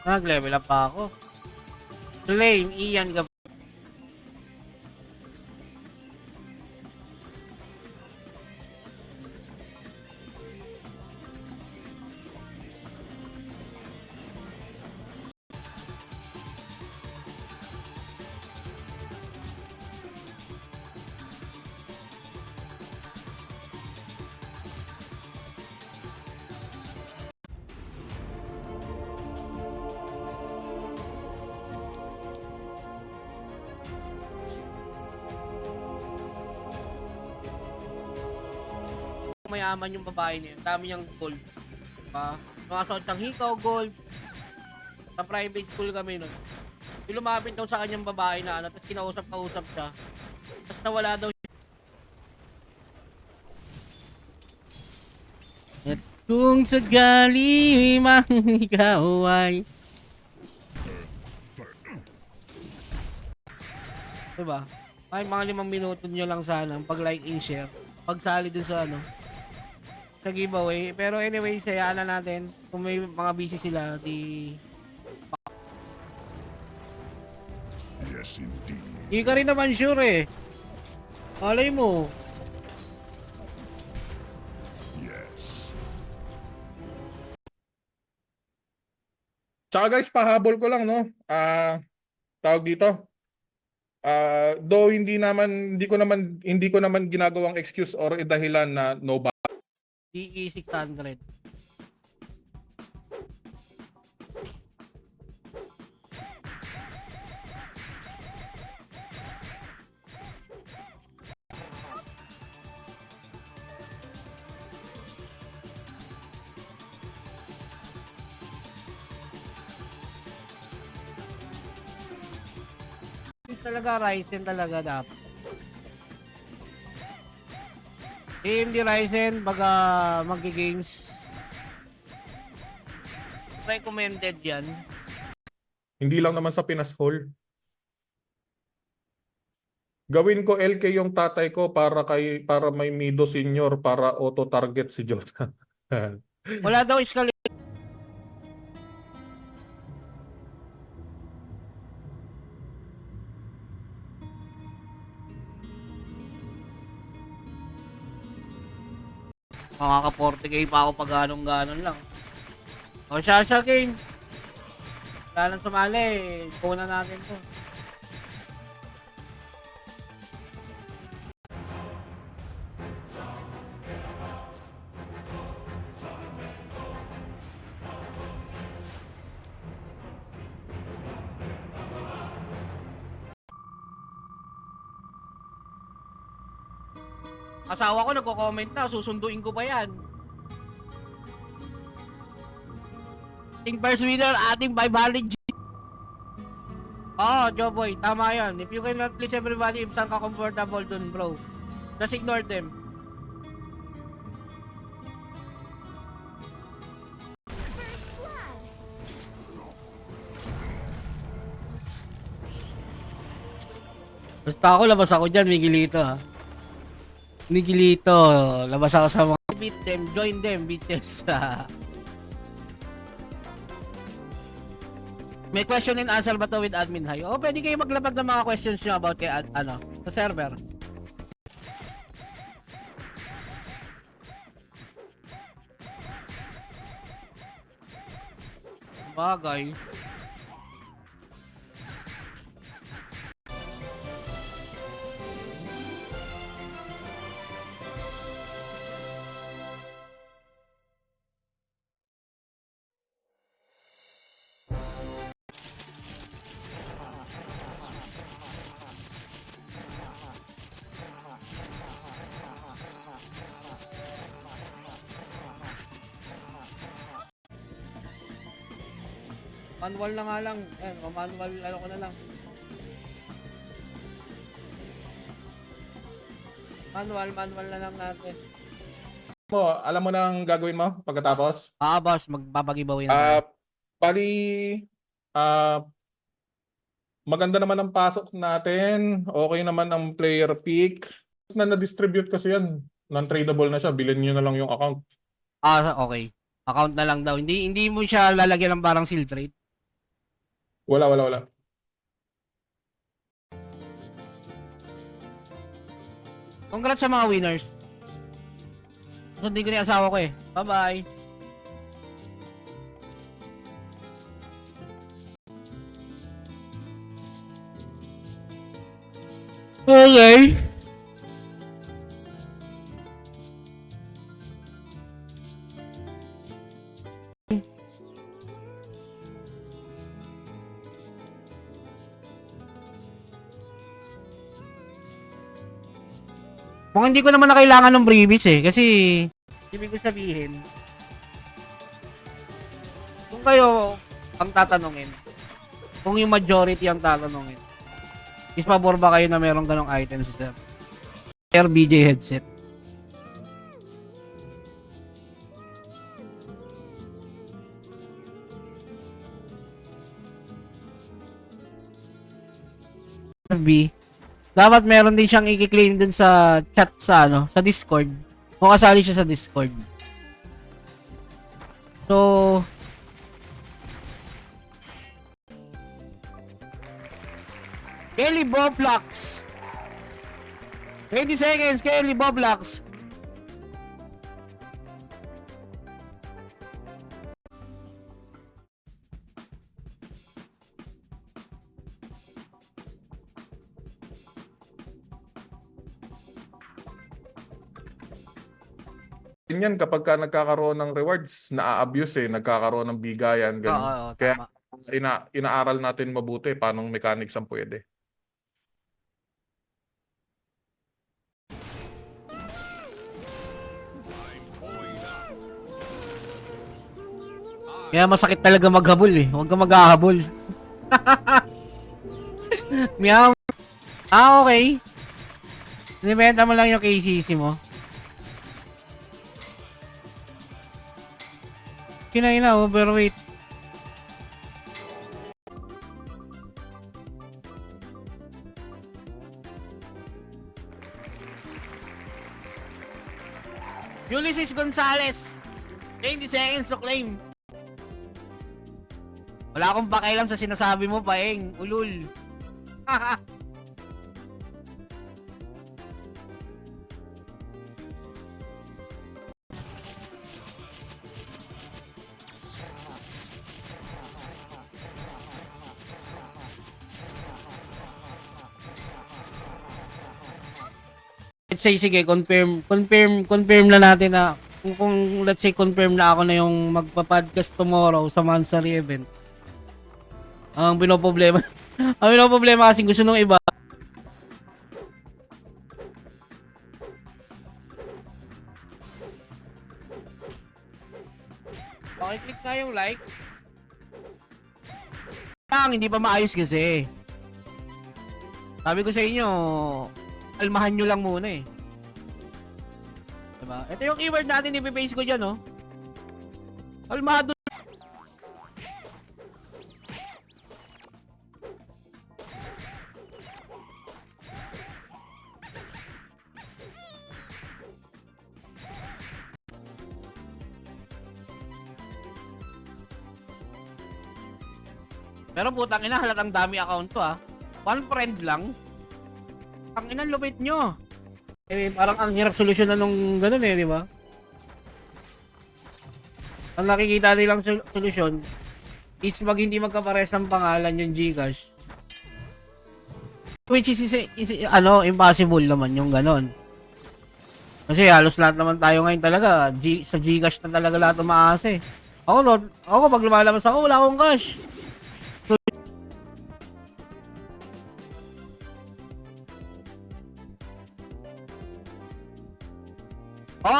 Nag-level up pa ako. Flame, Ian, mayaman yung babae niya. Dami niyang gold. Mga suot ng hikaw, gold. Sa private school kami nun. Lumapit daw sa kanyang babae na ano, tapos kinausap-kausap siya. Tapos nawala daw siya. At kung sakali mang ikaw ay... Diba? Ay mga 5 minuto nyo lang sana pag-like and share. Pagsali dun sa ano, sa giveaway. Pero anyway, sayaan na natin. Kung may mga busy sila, di... Yes, indeed. Hindi ka rin naman sure eh. Malay mo. Yes. Tsaka guys, pahabol ko lang, no? Tawag dito. Though hindi ko naman ginagawang excuse or dahilan na no ba. DE 600. Talaga Ryzen talaga dapat. AMD Ryzen baga maggi-games. Recommended yan. Hindi lang naman sa Pinas Hall. Gawin ko LK yung tatay ko para may Mido Senior para auto-target si Jota. Wala daw escalate. Makaka-40k pa ako pag ganong-ganon lang. O siya King. Wala nang sumali eh. Kunan natin to. Asawa ko nagko-comment na, susunduin ko pa yan. Ating first winner, ating 500 G. Oh, Joboy, tama yan. If you cannot please everybody, if saan ka comfortable dun, bro. Just ignore them. Basta ako, labas ako dyan, Miguelito ha. Miguelito, labas ako sa mga beat them, join them, bitches. May question and answer ba to with admin high? O pwede kayo maglabag ng mga questions nyo about kay ano, sa server. Bagay. Manual na nga lang. Manual ano ko na lang. Manual na lang natin. Alam mo na ang gagawin mo pagkatapos? Boss, magpapag-giveaway na tayo. Bali, maganda naman ang pasok natin. Okay naman ang player pick. Na-distribute kasi yan. Non-tradable na siya. Bilhin nyo na lang yung account. Okay. Account na lang daw. Hindi mo siya lalagyan ng parang seal trade. Wala. Congrats sa mga winners. Sundin ko na yung asawa ko eh. Bye-bye. Okay. Mukhang hindi ko naman na kailangan ng previous eh. Kasi, ibig ko sabihin, kung kayo ang tatanungin, kung yung majority ang tatanungin, is pabor ba kayo na merong ganong items sir? RBJ headset. B, dapat meron din siyang i-claim dun sa chat sa sa Discord. Kung kasali siya sa Discord. So, Kelly Boblox. 20 seconds, Kelly Boblox. Ganyan kapag ka nagkakaroon ng rewards, na-abuse nagkakaroon ng bigayan, ganun. Oo, Kaya tama. inaaral natin mabuti paano mechanics ang pwede. Kaya masakit talaga maghabol eh. Huwag ka maghahabol. Meow. Okay. Inibenta mo lang yung KCC mo. Kinaina, overweight. Ulysses Gonzalez. 20 seconds to claim. Wala akong pakialam sa sinasabi mo, paeng. Ulul. Let's say, sige, confirm na natin na kung let's say confirm na ako na yung magpa-podcast tomorrow sa Mansari event. Ang pinoproblema kasi gusto nung iba. Pakiclick nga yung like. Hindi pa maayos kasi. Sabi ko sa inyo, almahan nyo lang muna eh. Diba? Ito yung keyword natin, ipipaste ko dyan, oh. Almahado. Pero putang ina, halatang dami account to, ah. One friend lang. Ang ina, lupit nyo. Eh, parang ang hirap solusyonan nung ganun eh, di ba? Ang nakikita nilang solusyon is pag hindi magkapares ang pangalan yung GCash. Which is impossible naman yung ganun. Kasi halos lahat naman tayo ngayon talaga, sa GCash na talaga lahat umaasa eh. Ako pag lumalabas ako, wala akong cash.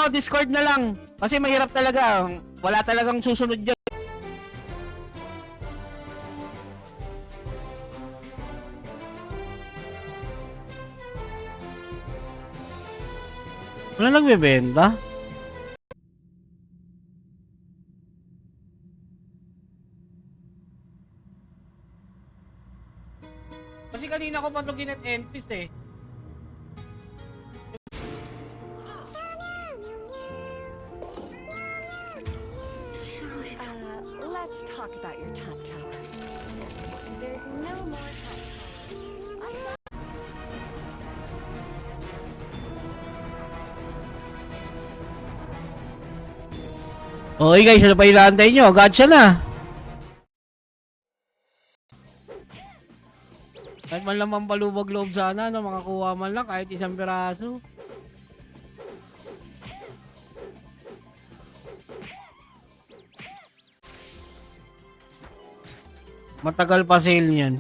Discord na lang. Kasi mahirap talaga. Wala talagang susunod dyan. Wala nagbebenta? Kasi kanina ko pa ito ginet entries eh. Let's talk about your top tower. is no more touch. Okay guys, ano pa inaantay nyo? Gacha na. Kahit man lang mampalubog loob sana, no? Makakuha man lang kahit isang piraso. Matagal pa sale niyan.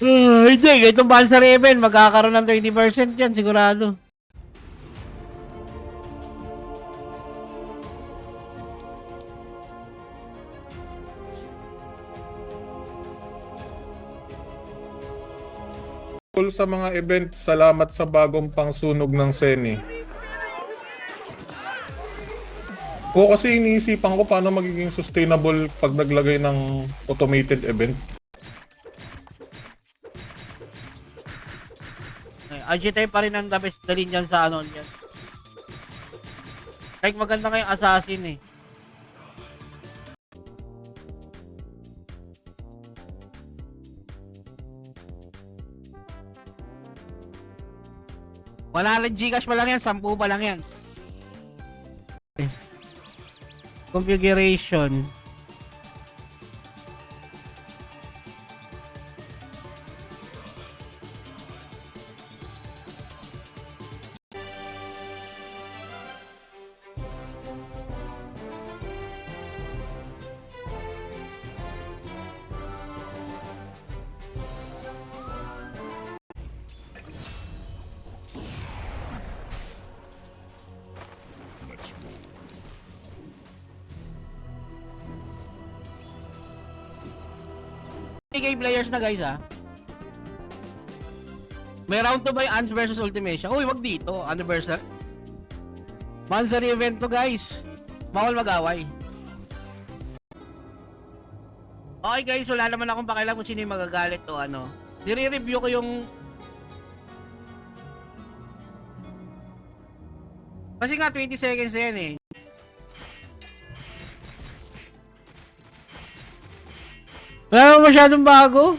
Hindi, itong Bansa Raven, magkakaroon ng 20% yan, sigurado. Sa mga event, salamat sa bagong pangsunog ng Seni. O kasi iniisipan ko paano magiging sustainable pag naglagay ng automated event. Agitay pa rin ang the best dalhin dyan sa ano dyan. Like maganda kayong assassin eh. Wala lang Gcash pa lang yan, 10 pa lang yan. Configuration. Let's roll. Gay players na guys ha. May round 2 ba yung Ants versus Ultimation? Uy, wag dito. Anniversary. Monthly event to guys. Bawal mag-away. Okay guys, wala naman akong pakialam kung sino yung magagalit o ano. Nire-review ko yung... Kasi nga 20 seconds yan eh. Wala naman masyadong bago.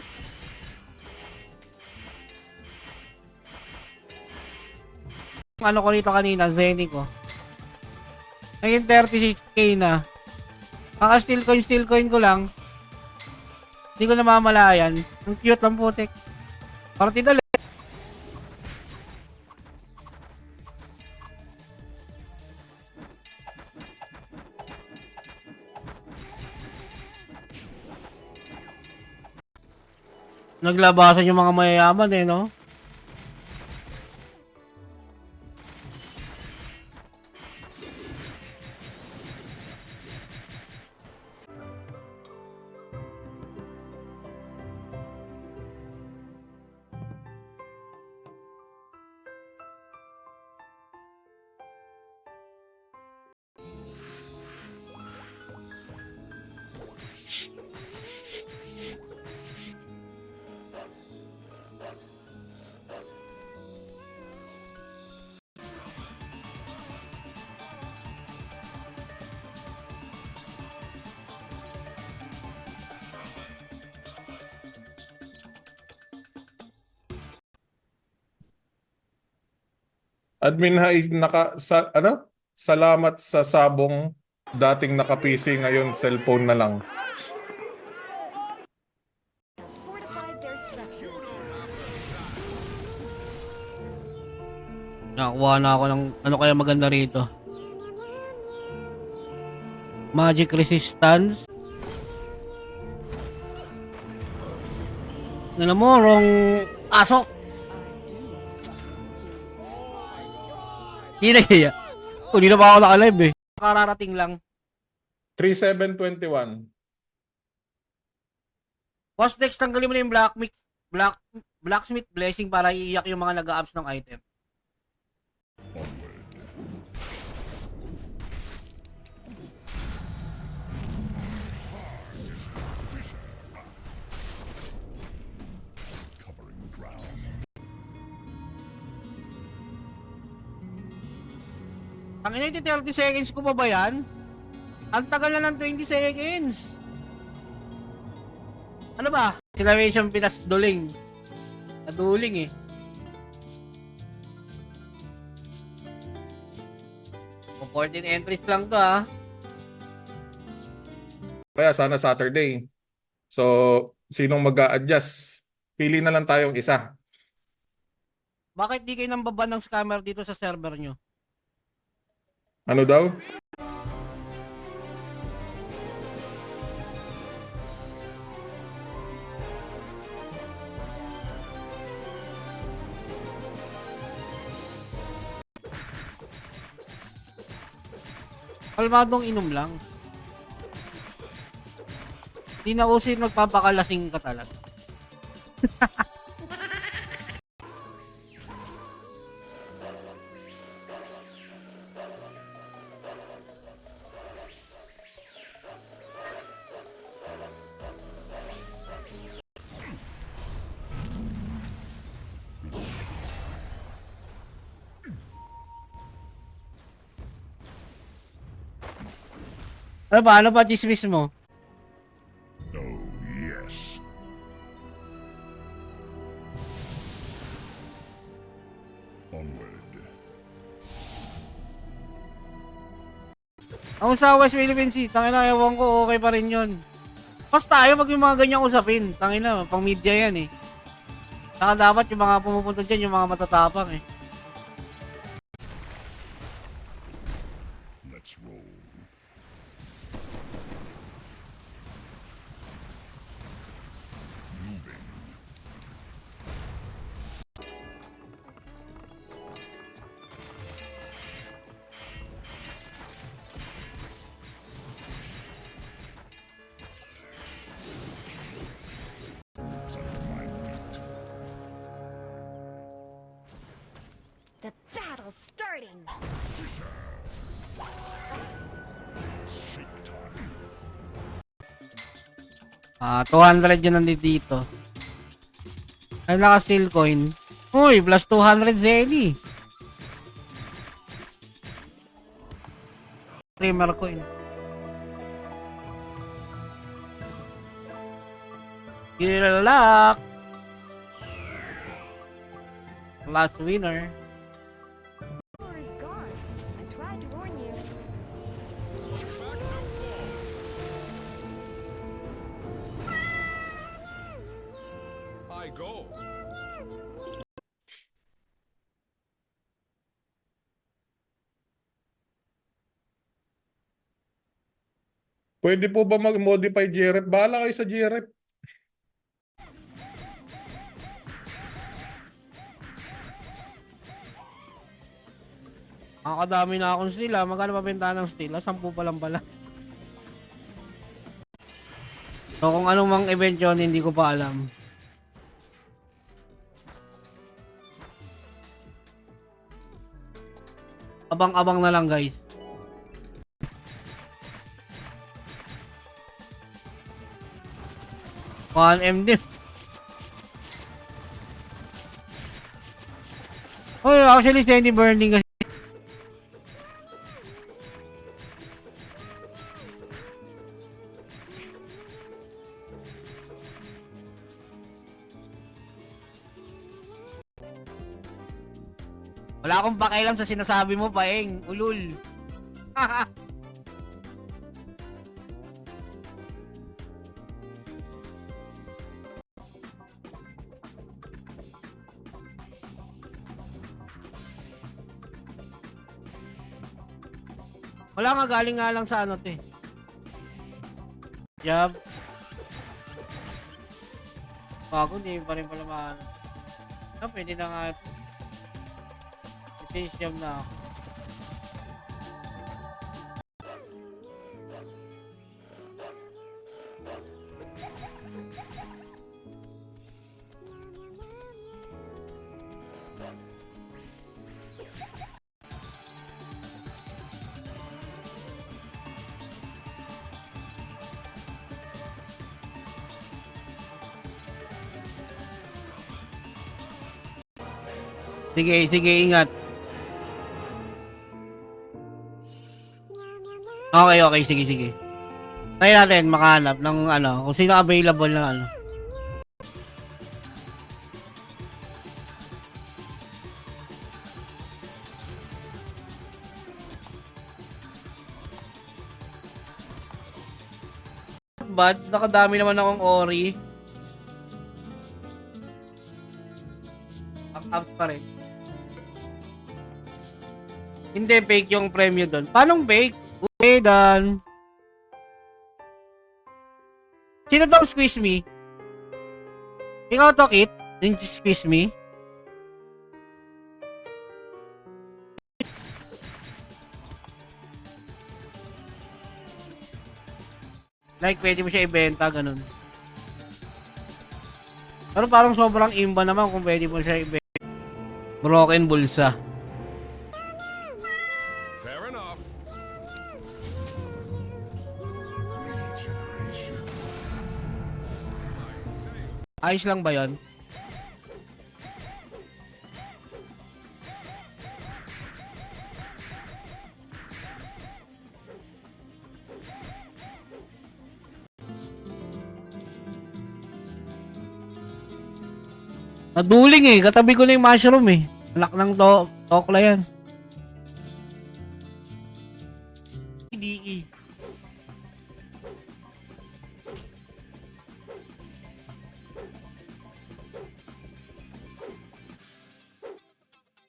Ano ko rito kanina, Zenny ko. Naging 36k na. Kaka steal coin ko lang. Hindi ko namamalayan. Ang cute ng putik. Partida lang. Naglabasan yung mga mayayaman eh, no? Admin Hai, salamat sa sabong dating naka-PC ngayon cellphone na lang. Fortified their structures. Nakakuha na ako ng ano kaya maganda rito. Magic resistance. Alam mo, wrong aso. Hindi na kaya. Hindi na pa ako naka-live eh. Kararating lang. 3721. Boss Dex, tanggalin mo na yung Blacksmith Blessing para iiyak yung mga nag-a-ups ng item. Covering ground. Ang ina 30 seconds ko pa ba yan? Ang tagal na ng 20 seconds. Ano ba? Exclamation Pinas Duling. Naduling eh. O 14 entries lang to ah. Kaya sana Saturday. So, sinong mag-a-adjust? Pili na lang tayong isa. Bakit di kayo nang baba ng scammer dito sa server nyo? Ano daw? Kalmadong inom lang. Di na usin magpapakalasing ka talaga. Ano ba dismiss mo? Oh, yes. Onward. Ako sa West Philippine Sea, tangina, ewan ko, okay pa rin yun. Pas tayo mag yung mga ganyang usapin. Tangina, pang media yan eh. Saka dapat yung mga pumupunta dyan, yung mga matatapang eh. Let's roll. Moving. It's under my feet. The battle's starting. Shake time. 200 yun nandito dito. Ay, naka-steel coin. Uy, plus 200 Zeni. Streamer coin. Good luck! Last winner. War is gone. I tried to warn you. I go. Pwede po ba mag-modify GREP? Bahala kayo sa GREP. Nakakadami na akong steel ah. Magkano pa benta ng steel ah? 10 pa lang pala. So kung anong mang event yun, hindi ko pa alam. Abang-abang na lang guys. M din. Oh, actually steady burning kasi. Wala akong pakialam sa sinasabi mo, Paeng. Ulul. Wala nga, galing nga lang sa ano, te. Yup. Bago, hindi pa rin pala maano. Pwede na nga. I-change jam na ako. Sige, sige, ingat. Okay, okay, sige, sige. Try natin makahanap ng ano, kung sino available na ano. bad. Nakadami naman akong ori. Ang abs pa rin. Hindi fake yung premyo doon. Paano fake? Okay, done. Sino tong squeeze me? Ikaw to, Kit? Yung squeeze me? Like, pwede mo siya ibenta, ganun. Pero parang sobrang imba naman kung pwede mo siya ibenta. Broken bulsa. Fair enough. Ayos lang ba yon? Naduling eh. Katabi ko na yung mushroom eh. Anak ng tokla yan. DE.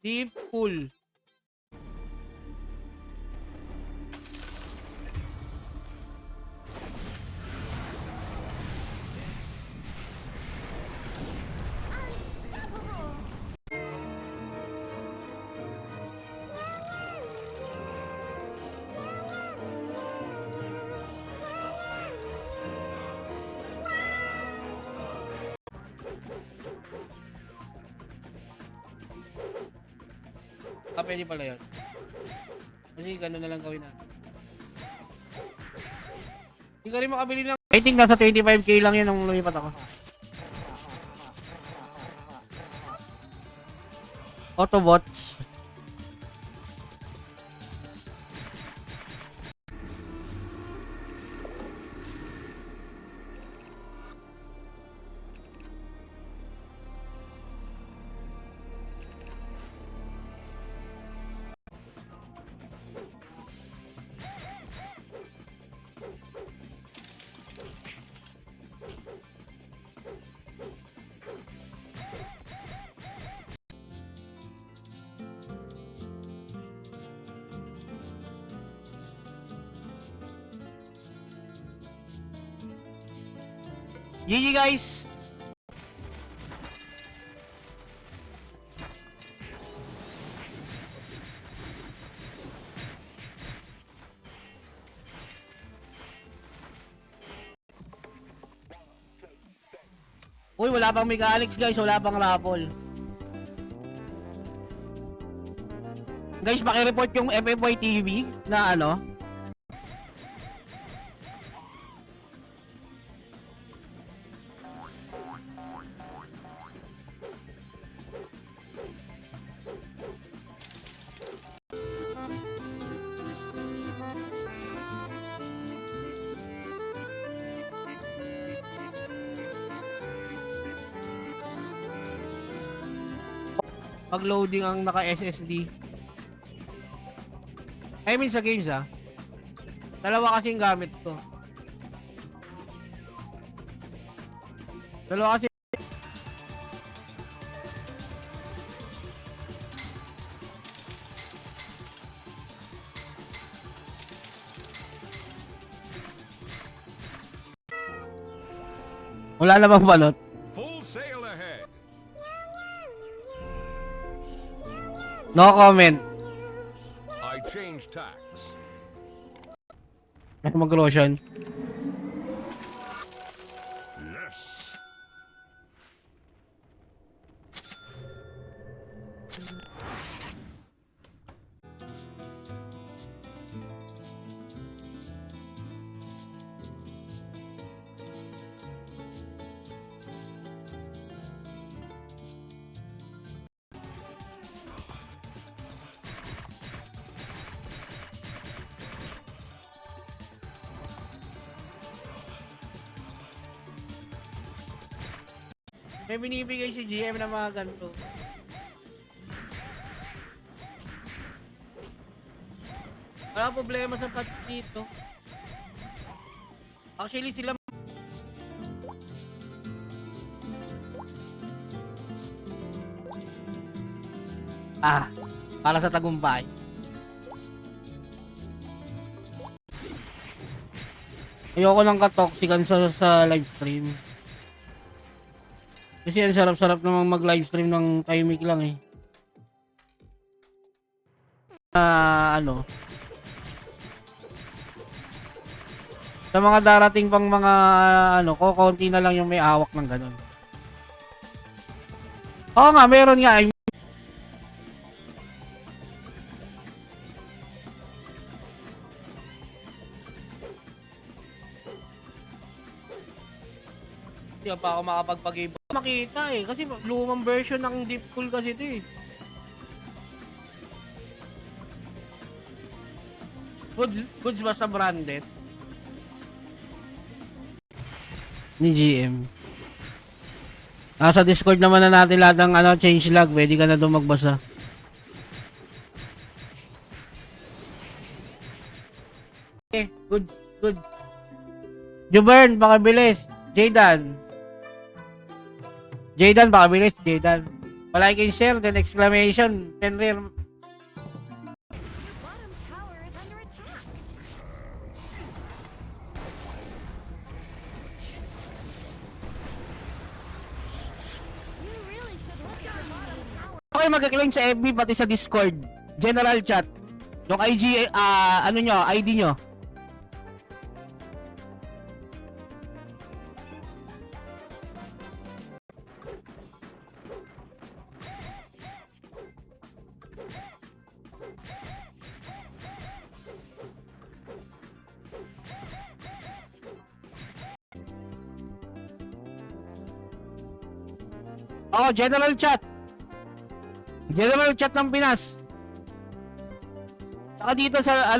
Deep pool. Pwede pala yun. Kasi gano'n na lang gawin natin. Hindi ka rin makabili ng... I think nasa 25k lang yan nung lumipat ako. Autobots. GG guys! Uy, wala pang mechanics guys, wala pang raffle. Guys, paki-report yung FFY TV na ano. Pag-loading ang naka-SSD. I mean sa games ah. Dalawa kasi yung gamit ko. Dalawa kasi. Wala na bang balot? Full sail ahead. No comment. I change tacks. Ako mag-roshan. Yes. May binibigay si GM na mga ganito. Wala problema sa patch dito. Actually sila Para sa tagumpay. Ayoko nang katoxican sa live stream. Kasi ang sarap-sarap namang mag-live stream ng timing lang eh. Sa mga darating pang mga konti na lang yung may hawak ng ganun. Oo nga, meron nga. Hindi pa ako makapagpag-iba. Makita eh, kasi lumang version ng Deep Cool kasi ito eh. Goods ba sa branded? Ni GM. Sa Discord naman na natin lahat ng change log, pwede ka na doon magbasa. Okay, good. Jubern, pakabilis. Jaydan, pakabilis. Jaydan. Palike and share, then exclamation, then rare. Bottom tower is under attack. You really should look at your bottom tower. Okay, mag-claim sa FB pati sa Discord. General chat. Yung IG, ID nyo. General chat. General chat ng Pinas. Saka dito sa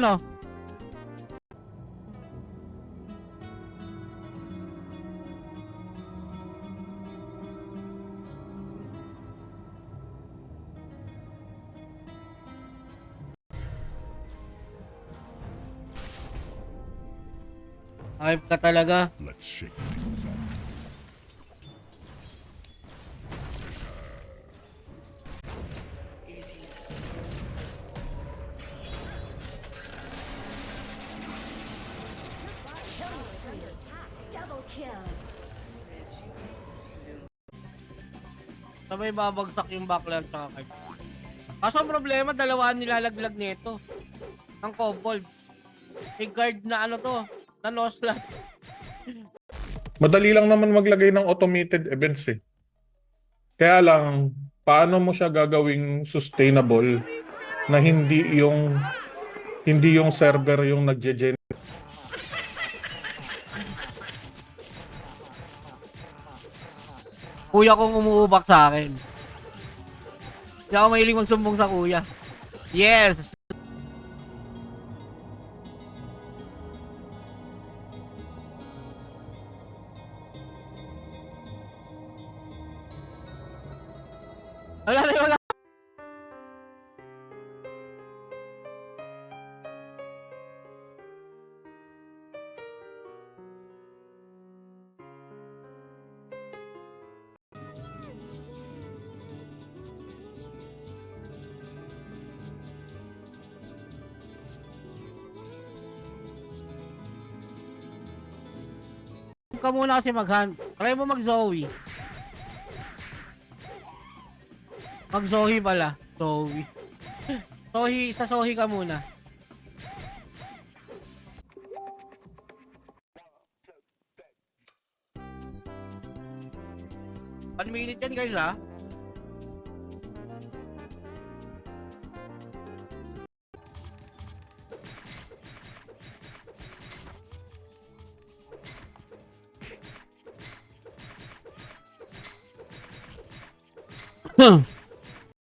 hype ka talaga. Let's shake things up. Double kill. Sabay babagsak yung backland tsaka card. Kaso ang problema, dalawa ang nilalaglag nito. Ang kobold. May guard na na no slot. Madali lang naman maglagay ng automated events eh. Kaya lang, paano mo siya gagawing sustainable na hindi yung server yung nagje-generate? Kuya kong umuubak sa akin. Hindi ako mahilig magsumbong sa kuya. Yes! Wala. Ka muna kasi mag-hunt. Try mo mag-Zoe. Mag-Zoe pala. Zoe. Sa Zoe ka muna. Minute yan guys ha.